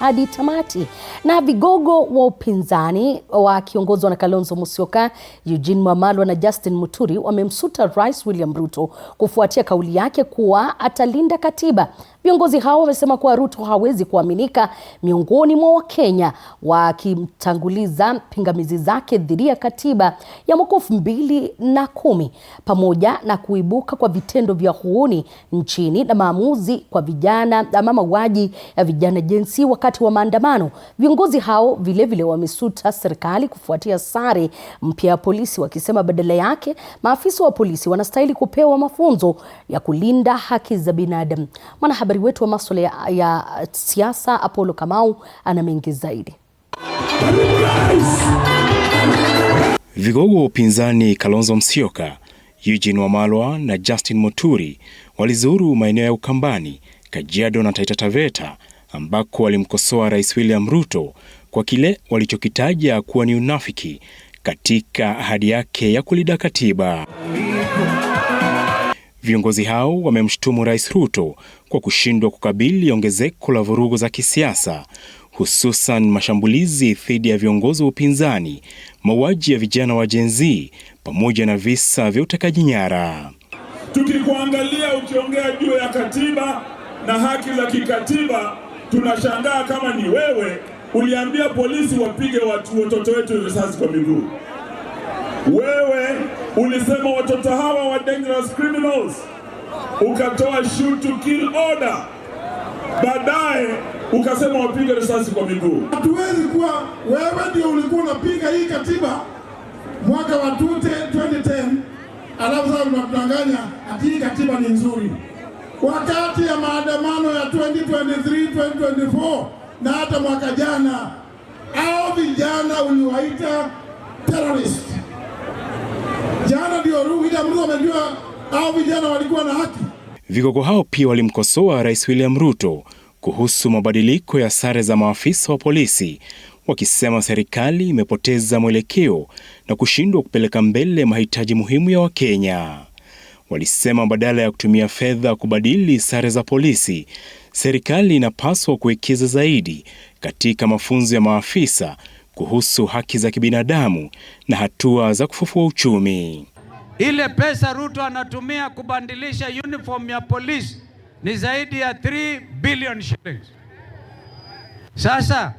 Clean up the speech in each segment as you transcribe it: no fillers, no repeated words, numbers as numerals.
hadi tamati. Na vigogo wa upinzani wakiongozwa na Kalonzo Musyoka, Eugene Wamalwa na Justin Muturi wamemsuta Rais William Ruto kufuatia kauli yake kuwa atalinda katiba. Viongozi hao wamesema kuwa Ruto hawezi kuaminika miongoni mwa Wakenya, wakimtanguliza pingamizi zake dhidi ya katiba ya mwaka 2010 pamoja na kuibuka kwa vitendo vya uhuni nchini na maamuzi kwa vijana ama mauaji ya vijana jinsi wakati wa maandamano. Viongozi hao vilevile wamesuta serikali kufuatia sare mpya ya polisi, wakisema badala yake maafisa wa polisi wanastahili kupewa mafunzo ya kulinda haki za binadamu. Mwanahabari wetu wa masuala ya siasa Apollo Kamau ana mengi zaidi. Vigogo wa upinzani Kalonzo Musyoka, Eugene Wamalwa na Justin Muturi walizuru maeneo ya Ukambani, Kajiado na Taita Taveta ambako walimkosoa Rais William Ruto kwa kile walichokitaja kuwa ni unafiki katika ahadi yake ya kulinda katiba. Viongozi hao wamemshutumu Rais Ruto kwa kushindwa kukabili ongezeko la vurugu za kisiasa, hususan mashambulizi dhidi ya viongozi wa upinzani, mauaji ya vijana wa Gen Z pamoja na visa vya utekaji nyara. Tukikuangalia ukiongea juu ya katiba na haki za kikatiba, tunashangaa kama ni wewe uliambia polisi wapige watoto wetu risasi kwa miguu. Wewe ulisema watoto hawa wa dangerous criminals, ukatoa shoot to kill order, baadaye ukasema wapige risasi kwa miguu. Hatuwezi kuwa wewe ndio ulikuwa unapiga hii katiba mwaka wa 2010 alafu sasa unatudanganya ati hii katiba ni nzuri. Wakati ya maandamano ya 2023, 2024 na hata mwaka jana, hao vijana uliwaita terrorist. Jana ndio William Ruto amejua hao vijana walikuwa na haki. Vigogo hao pia walimkosoa Rais William Ruto kuhusu mabadiliko ya sare za maafisa wa polisi, wakisema serikali imepoteza mwelekeo na kushindwa kupeleka mbele mahitaji muhimu ya Wakenya. Walisema badala ya kutumia fedha kubadili sare za polisi, serikali inapaswa kuwekeza zaidi katika mafunzo ya maafisa kuhusu haki za kibinadamu na hatua za kufufua uchumi. Ile pesa Ruto anatumia kubadilisha uniform ya polisi ni zaidi ya 3 billion shillings. Sasa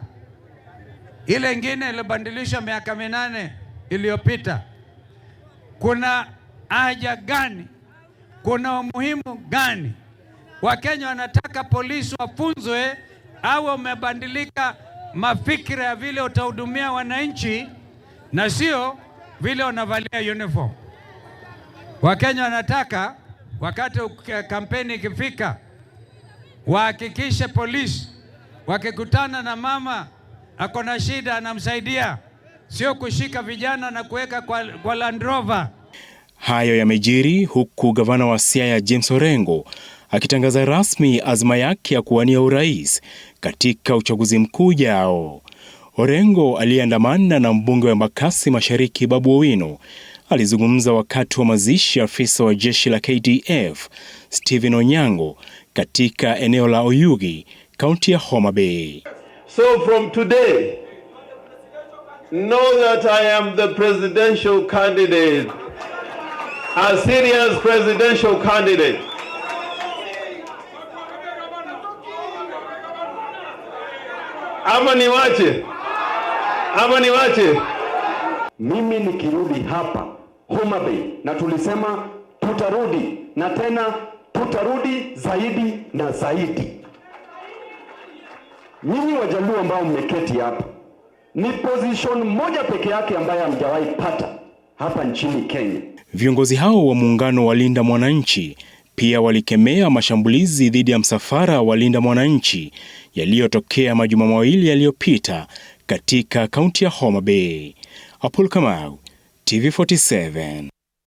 ile ingine ilibadilishwa miaka 8 iliyopita. Kuna haja gani? Kuna umuhimu gani? Wakenya wanataka polisi wafunzwe au wamebadilika mafikira ya vile utahudumia wananchi na sio vile unavalia uniform. Wakenya wanataka wakati kampeni ikifika wahakikishe polisi wakikutana na mama ako na shida anamsaidia, sio kushika vijana na kuweka kwa Land Rover. Hayo yamejiri huku gavana wa Siaya James Orengo akitangaza rasmi azma yake ya kuwania urais katika uchaguzi mkuu ujao. Orengo aliyeandamana na mbunge wa Embakasi Mashariki Babu Owino alizungumza wakati wa mazishi ya afisa wa jeshi la KDF Stephen Onyango katika eneo la Oyugi, kaunti ya Homa Bay. So from today, know that I am the presidential candidate, a serious presidential candidate. Ama niwache. Mimi nikirudi hapa Homa Bay, na tulisema tutarudi na tena tutarudi zaidi na zaidi. Nyinyi Wajaluo ambao mmeketi hapa, ni position moja peke yake ambayo hamjawahi pata hapa nchini Kenya. Viongozi hao wa muungano wa Linda Mwananchi pia walikemea mashambulizi dhidi ya msafara wa Linda Mwananchi yaliyotokea majuma mawili yaliyopita katika kaunti ya Homa Bay. Apollo Kamau, TV47.